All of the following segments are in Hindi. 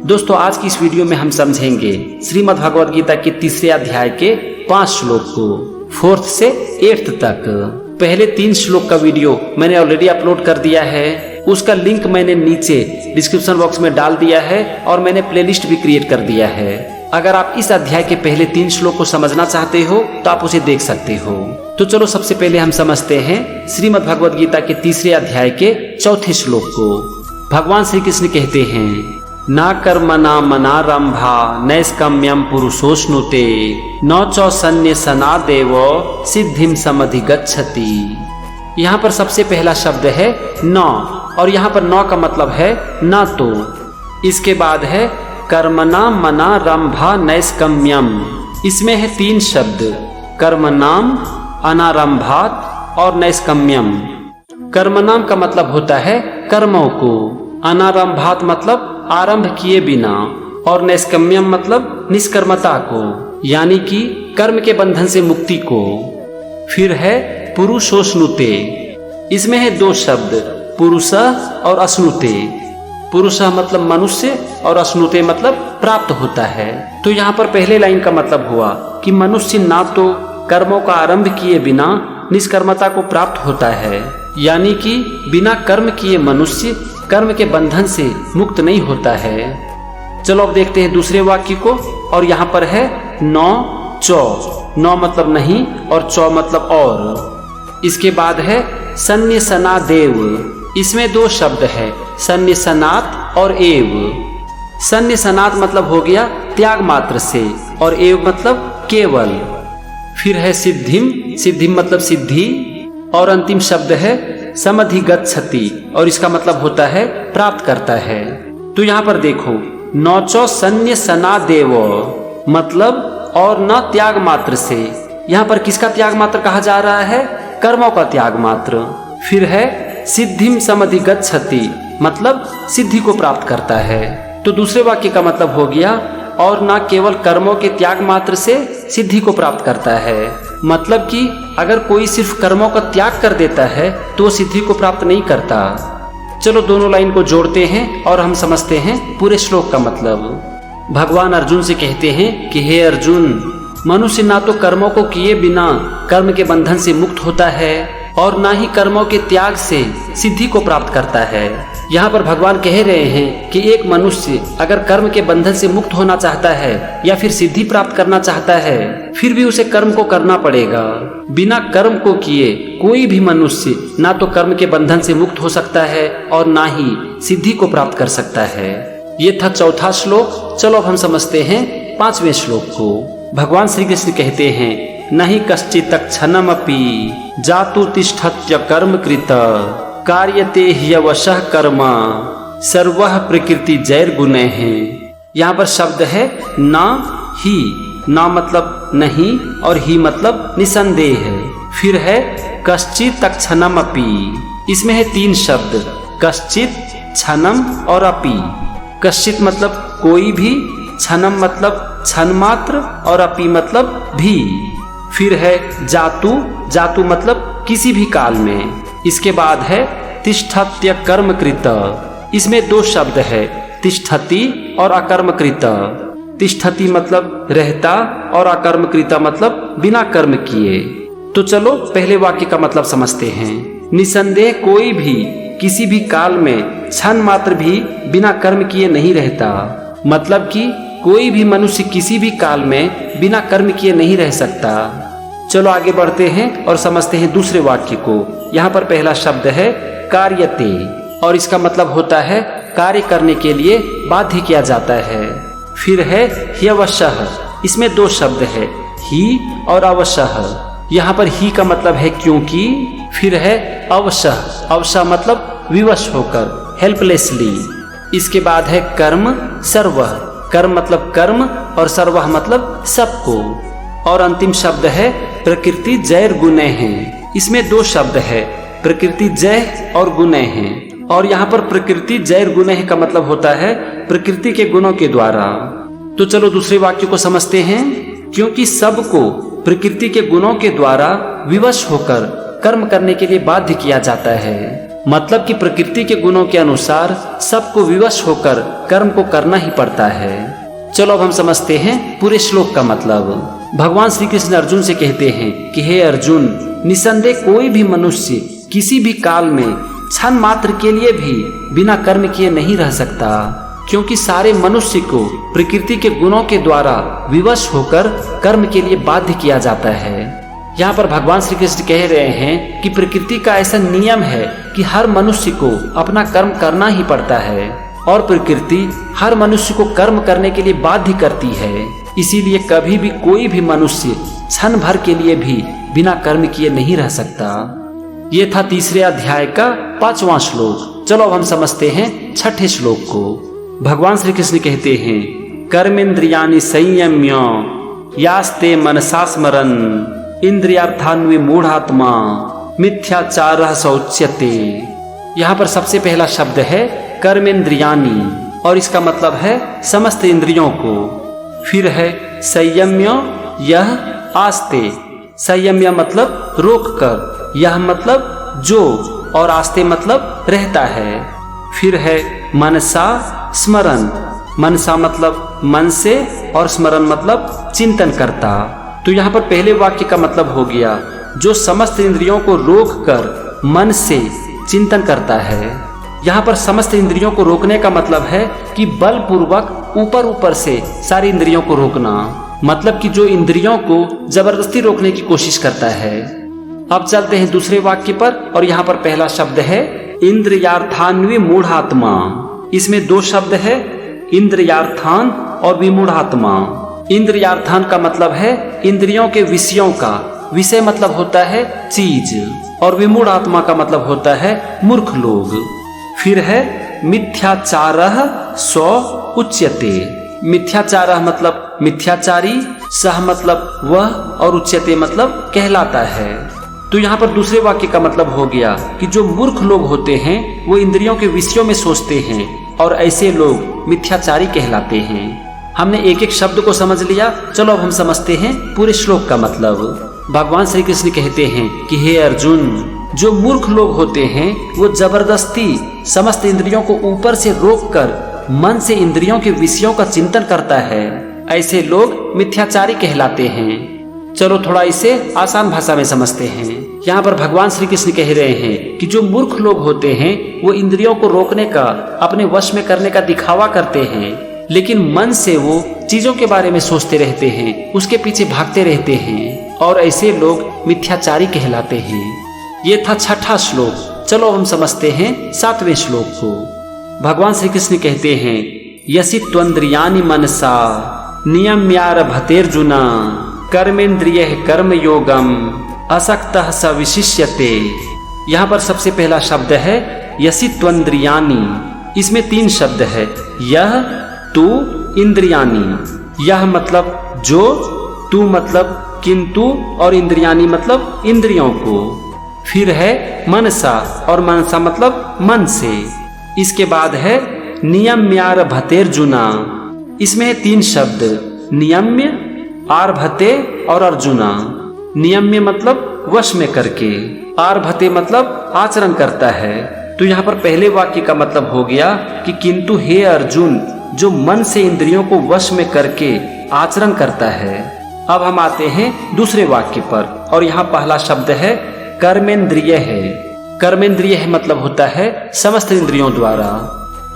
दोस्तों आज की इस वीडियो में हम समझेंगे श्रीमद् भगवद गीता के तीसरे अध्याय के 5 श्लोक को 4th से 8th तक। पहले 3 श्लोक का वीडियो मैंने ऑलरेडी अपलोड कर दिया है, उसका लिंक मैंने नीचे डिस्क्रिप्शन बॉक्स में डाल दिया है और मैंने प्लेलिस्ट भी क्रिएट कर दिया है। अगर आप इस अध्याय के पहले 3 श्लोक को समझना चाहते हो तो आप उसे देख सकते हो। तो चलो सबसे पहले हम समझते हैं श्रीमद् भगवद गीता के तीसरे अध्याय के 4थे श्लोक को। भगवान श्री कृष्ण कहते हैं, ना कर्मणा मनारंभा नैष्कम्यम पुरुषोष्णुते न च सन्न्यसना देव सिद्धिम समधिगच्छति। यहाँ पर सबसे पहला शब्द है न, और यहाँ पर न का मतलब है न तो। इसके बाद है कर्मणा मनारंभा नैष्कम्यम, इसमें है 3 शब्द कर्मणाम, अनारंभात और नैष्कम्यम। कर्मणाम का मतलब होता है कर्मों को, अनारंभात मतलब आरंभ किए बिना, और नैष्कम्यम मतलब निष्कर्मता को, यानी कि कर्म के बंधन से मुक्ति को। फिर है पुरुषोष्णुते, इसमें है 2 शब्द पुरुषः और अश्नुते। पुरुषः मतलब मनुष्य और अश्नुते मतलब प्राप्त होता है। तो यहाँ पर पहले लाइन का मतलब हुआ कि मनुष्य ना तो कर्मों का आरंभ किए बिना निष्कर्मता को प्राप्त होता है, यानी कि बिना कर्म किए मनुष्य कर्म के बंधन से मुक्त नहीं होता है। चलो अब देखते हैं दूसरे वाक्य को, और यहाँ पर है नौ चौ। नौ मतलब नहीं और चौ मतलब और। इसके बाद है सन्न्यसना देव, इसमें 2 शब्द है सन्न्यसनात् और एव। सन्न्यसनात् मतलब हो गया त्याग मात्र से, और एव मतलब केवल। फिर है सिद्धिम, सिद्धिम मतलब सिद्धि, और अंतिम शब्द है समधिगच्छति, और इसका मतलब होता है प्राप्त करता है। तो यहाँ पर देखो नौचो सन्न्यसना देव मतलब और न त्याग मात्र से। यहाँ पर किसका त्याग मात्र कहा जा रहा है? कर्मों का त्याग मात्र। फिर है सिद्धिम समधिगच्छति मतलब सिद्धि को प्राप्त करता है। तो दूसरे वाक्य का मतलब हो गया और न केवल कर्मों के त्याग मात्र से सिद्धि को प्राप्त करता है, मतलब कि अगर कोई सिर्फ कर्मों का त्याग कर देता है तो वो सिद्धि को प्राप्त नहीं करता। चलो दोनों लाइन को जोड़ते हैं और हम समझते हैं पूरे श्लोक का मतलब। भगवान अर्जुन से कहते हैं कि हे अर्जुन, मनुष्य ना तो कर्मों को किए बिना कर्म के बंधन से मुक्त होता है और ना ही कर्मों के त्याग से सिद्धि को प्राप्त करता है। यहाँ पर भगवान कह रहे हैं कि एक मनुष्य अगर कर्म के बंधन से मुक्त होना चाहता है या फिर सिद्धि प्राप्त करना चाहता है, फिर भी उसे कर्म को करना पड़ेगा। बिना कर्म को किए कोई भी मनुष्य ना तो कर्म के बंधन से मुक्त हो सकता है और ना ही सिद्धि को प्राप्त कर सकता है। ये था 4था श्लोक। चलो अब हम समझते हैं 5वें श्लोक को। भगवान श्री कृष्ण कहते हैं, नहीं कश्चित् क्षणमपि जातु तिष्ठत्य कर्म कृत कार्यते ह्यवशः कर्म सर्वः प्रकृति जैर गुणे हैं। यहाँ पर शब्द है ना ही, ना मतलब नहीं और ही मतलब निसंदेह है। फिर है कश्चित् क्षणमपि, इसमें है 3 शब्द कश्चित्, क्षणम और अपि। कश्चित् मतलब कोई भी, क्षणम मतलब क्षण मात्र और अपि मतलब भी। फिर है जातु, जातु मतलब किसी भी काल में। इसके बाद है तिष्ठत्य कर्मकृत, इसमें 2 शब्द है तिष्ठति और अकर्मकृत। तिष्ठति मतलब रहता और अकर्मकृत मतलब बिना कर्म किए। तो चलो पहले वाक्य का मतलब समझते हैं। निसंदेह कोई भी किसी भी काल में क्षण मात्र भी बिना कर्म किए नहीं रहता, मतलब कि कोई भी मनुष्य किसी भी काल में बिना कर्म किए नहीं रह सकता। चलो आगे बढ़ते हैं और समझते हैं दूसरे वाक्य को। यहाँ पर पहला शब्द है कार्यते, और इसका मतलब होता है कार्य करने के लिए बाध्य किया जाता है। फिर है ह्यवशः, इसमें 2 शब्द है ही और अवशः। यहाँ पर ही का मतलब है क्योंकि। फिर है अवशः, अवशः मतलब विवश होकर, हेल्पलेसली। इसके बाद है कर्म सर्वः, कर्म मतलब कर्म और सर्वः मतलब सबको। और अंतिम शब्द है प्रकृति जैर गुणे हैं, इसमें 2 शब्द है प्रकृति जय और गुणे हैं। और यहाँ पर प्रकृति जैर गुणे का मतलब होता है प्रकृति के गुणों के द्वारा। तो चलो दूसरे वाक्य को समझते हैं। क्योंकि सबको प्रकृति के गुणों के द्वारा विवश होकर कर्म करने के लिए बाध्य किया जाता है। मतलब कि प्रकृति के गुणों के अनुसार सबको विवश होकर कर्म को करना ही पड़ता है। चलो अब हम समझते हैं पूरे श्लोक का मतलब। भगवान श्री कृष्ण अर्जुन से कहते हैं कि हे अर्जुन, निसंदेह कोई भी मनुष्य किसी भी काल में क्षण मात्र के लिए भी बिना कर्म किए नहीं रह सकता, क्योंकि सारे मनुष्य को प्रकृति के गुणों के द्वारा विवश होकर कर्म के लिए बाध्य किया जाता है। यहाँ पर भगवान श्री कृष्ण कह रहे हैं कि प्रकृति का ऐसा नियम है कि हर मनुष्य को अपना कर्म करना ही पड़ता है और प्रकृति हर मनुष्य को कर्म करने के लिए बाध्य करती है। इसीलिए कभी भी कोई भी मनुष्य क्षण भर के लिए भी बिना कर्म किए नहीं रह सकता। ये था तीसरे अध्याय का 5वां श्लोक। चलो अब हम समझते हैं छठे श्लोक को। भगवान श्री कृष्ण कहते हैं, कर्मेंद्रियाणि संयम्य यास्ते मनसा स्मरन् इंद्रियार्थान् विमूढ़ात्मा मिथ्याचारः स उच्यते। यहाँ पर सबसे पहला शब्द है कर्मेंद्रियाणि और इसका मतलब है समस्त इंद्रियों को। फिर है संयम्य, यह आस्ते। संयम्य मतलब रोक कर, यह मतलब जो, और आस्ते मतलब रहता है। फिर है मनसा स्मरण। मनसा मतलब मन से और स्मरण मतलब चिंतन करता। तो यहाँ पर पहले वाक्य का मतलब हो गया जो समस्त इंद्रियों को रोक कर मन से चिंतन करता है। यहाँ पर समस्त इंद्रियों को रोकने का मतलब है कि बलपूर्वक ऊपर ऊपर से सारी इंद्रियों को रोकना, मतलब कि जो इंद्रियों को जबरदस्ती रोकने की कोशिश करता है। अब चलते हैं दूसरे वाक्य पर और यहाँ पर पहला शब्द है इंद्रियार्थान् विमूढ़ात्मा। इसमें दो शब्द है, इंद्रियार्थान और विमूढ़ात्मा। इंद्रियार्थान का मतलब है इंद्रियों के विषयों का, विषय मतलब होता है चीज, और विमूढ़ात्मा का मतलब होता है मूर्ख लोग। फिर है मिथ्याचारः स उच्यते। मिथ्याचारः मतलब मिथ्याचारी, सह मतलब वह, और उच्यते मतलब कहलाता है। तो यहाँ पर दूसरे वाक्य का मतलब हो गया कि जो मूर्ख लोग होते हैं वो इंद्रियों के विषयों में सोचते हैं और ऐसे लोग मिथ्याचारी कहलाते हैं। हमने एक एक शब्द को समझ लिया। चलो अब हम समझते हैं पूरे श्लोक का मतलब। भगवान श्री कृष्ण कहते हैं कि हे अर्जुन, जो मूर्ख लोग होते हैं वो जबरदस्ती समस्त इंद्रियों को ऊपर से रोककर मन से इंद्रियों के विषयों का चिंतन करता है, ऐसे लोग मिथ्याचारी कहलाते हैं। चलो थोड़ा इसे आसान भाषा में समझते हैं। यहाँ पर भगवान श्री कृष्ण कह रहे हैं कि जो मूर्ख लोग होते हैं वो इंद्रियों को रोकने का, अपने वश में करने का दिखावा करते हैं, लेकिन मन से वो चीजों के बारे में सोचते रहते हैं, उसके पीछे भागते रहते हैं, और ऐसे लोग मिथ्याचारी कहलाते हैं। ये था छठा श्लोक। चलो हम समझते हैं 7वें श्लोक को। भगवान श्री कृष्ण कहते हैं, यसी त्वन्द्रियाणि मनसा नियम्यारभतेर्जुना कर्मेंद्रिय कर्म योगम असक्तः स विशिष्यते। यहाँ पर सबसे पहला शब्द है यसी त्वन्द्रियाणि। इसमें 3 शब्द है, यह, तू, इंद्रियाणि। यह मतलब जो, तू मतलब किंतु, और इंद्रियाणि मतलब इंद्रियों को। फिर है मनसा, और मनसा मतलब मन से। इसके बाद है नियम्यारभतेर्जुना। इसमें है 3 शब्द, नियम्य, आरभते और अर्जुना। नियम्य मतलब वश में करके, आरभते मतलब आचरण करता है। तो यहाँ पर पहले वाक्य का मतलब हो गया कि किंतु हे अर्जुन, जो मन से इंद्रियों को वश में करके आचरण करता है। अब हम आते हैं दूसरे वाक्य पर और यहाँ पहला शब्द है कर्मेंद्रिय है। कर्मेंद्रिय है मतलब होता है समस्त इंद्रियों द्वारा।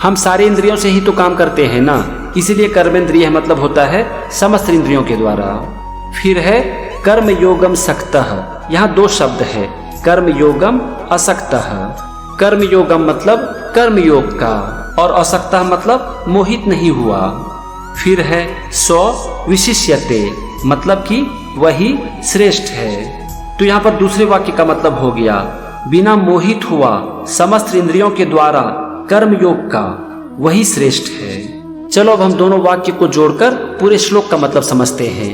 हम सारे इंद्रियों से ही तो काम करते हैं ना, इसीलिए कर्मेंद्रिय मतलब होता है समस्त इंद्रियों के द्वारा। फिर है कर्म योगम सक्तः। यहाँ 2 शब्द है, कर्म योगम असक्तः। कर्म योगम मतलब कर्म योग का, और असक्तः मतलब मोहित नहीं हुआ। फिर है सो विशिष्यते, मतलब कि वही श्रेष्ठ है। तो यहाँ पर दूसरे वाक्य का मतलब हो गया बिना मोहित हुआ समस्त इंद्रियों के द्वारा कर्म योग का, वही श्रेष्ठ है। चलो अब हम दोनों वाक्य को जोड़कर पूरे श्लोक का मतलब समझते हैं।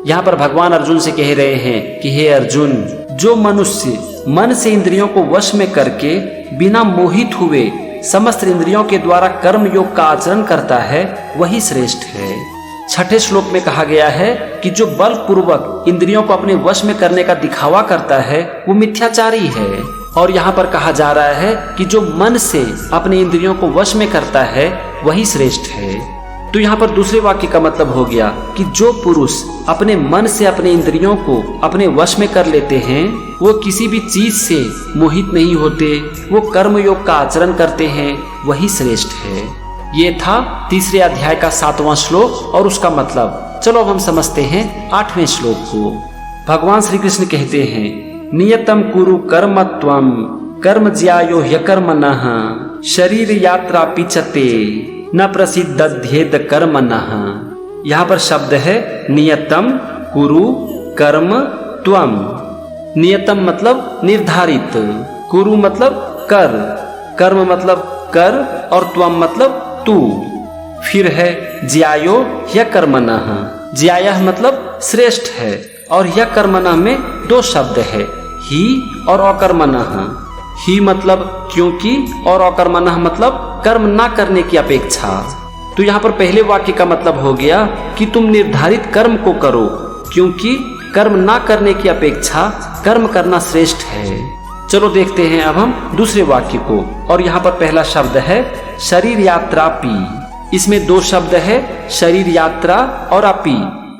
यहाँ पर भगवान अर्जुन से कह रहे हैं कि हे अर्जुन, जो मनुष्य मन से इंद्रियों को वश में करके बिना मोहित हुए समस्त इंद्रियों के द्वारा कर्म योग का आचरण करता है वही श्रेष्ठ है। छठे श्लोक में कहा गया है कि जो बल पूर्वक इंद्रियों को अपने वश में करने का दिखावा करता है वो मिथ्याचारी है। और यहाँ पर कहा जा रहा है कि जो मन से अपने इंद्रियों को वश में करता है वही श्रेष्ठ है। तो यहाँ पर दूसरे वाक्य का मतलब हो गया कि जो पुरुष अपने मन से अपने इंद्रियों को अपने वश में कर लेते हैं वो किसी भी चीज से मोहित नहीं होते, वो कर्म योग का आचरण करते हैं, वही श्रेष्ठ है। ये था तीसरे अध्याय का 7वां श्लोक और उसका मतलब। चलो अब हम समझते हैं 8वें श्लोक को। भगवान श्री कृष्ण कहते हैं, नियतम कुरु कर्मत्वम कर्म ज्यायो ह्यकर्मणः शरीर यात्रा पिचते न प्रसिद्धध्येत कर्मणः। यहाँ पर शब्द है नियतम कुरु कर्म त्वम। नियतम मतलब निर्धारित, कुरु मतलब कर, कर्म मतलब कर और त्वम मतलब तू। फिर है ज्यायो ह्यकर्मणः। ज्यायः मतलब श्रेष्ठ है और ह्यकर्मणः में 2 शब्द है, ही और अकर्मणः। ही मतलब क्योंकि और अकर्मणः मतलब कर्म ना करने की अपेक्षा। तो यहाँ पर पहले वाक्य का मतलब हो गया कि तुम निर्धारित कर्म को करो, क्योंकि कर्म ना करने की अपेक्षा कर्म करना श्रेष्ठ है। चलो देखते हैं अब हम दूसरे वाक्य को। और यहाँ पर पहला शब्द है शरीर यात्रा पी। इसमें 2 शब्द है, शरीर यात्रा और अपी।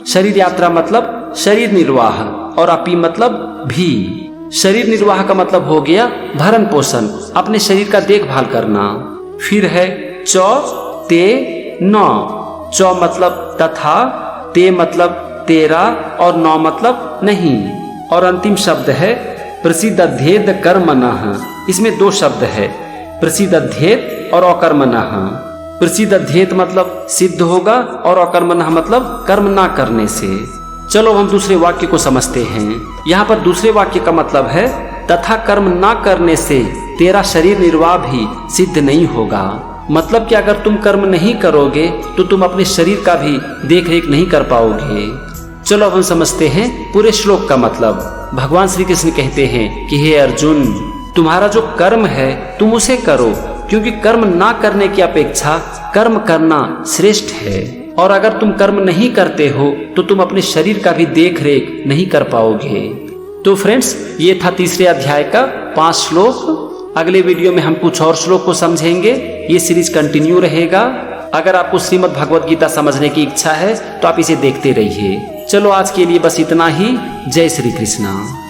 शरीर यात्रा मतलब शरीर निर्वाह और अपी मतलब भी। शरीर निर्वाह का मतलब हो गया भरण पोषण, अपने शरीर का देखभाल करना। फिर है चौ ते नौ। चौ मतलब तथा, ते मतलब तेरा और नौ मतलब नहीं। और अंतिम शब्द है प्रसिद्धध्येत कर्मणः। इसमें 2 शब्द है, प्रसिद्धध्येत और अकर्मणः। प्रसिद्धध्येत मतलब सिद्ध होगा और अकर्मणः मतलब कर्म ना करने से। चलो हम दूसरे वाक्य को समझते हैं। यहाँ पर दूसरे वाक्य का मतलब है तथा कर्म ना करने से तेरा शरीर निर्वाह भी सिद्ध नहीं होगा। मतलब कि अगर तुम कर्म नहीं करोगे तो तुम अपने शरीर का भी देख रेख नहीं कर पाओगे। चलो अब हम समझते हैं पूरे श्लोक का मतलब। भगवान श्री कृष्ण कहते हैं कि हे अर्जुन, तुम्हारा जो कर्म है तुम उसे करो, क्योंकि कर्म ना करने की अपेक्षा कर्म करना श्रेष्ठ है। और अगर तुम कर्म नहीं करते हो तो तुम अपने शरीर का भी देख रेख नहीं कर पाओगे। तो फ्रेंड्स, ये था तीसरे अध्याय का 5 श्लोक। अगले वीडियो में हम कुछ और श्लोक को समझेंगे। ये सीरीज कंटिन्यू रहेगा। अगर आपको श्रीमद् भगवद गीता समझने की इच्छा है तो आप इसे देखते रहिए। चलो आज के लिए बस इतना ही। जय श्री कृष्ण।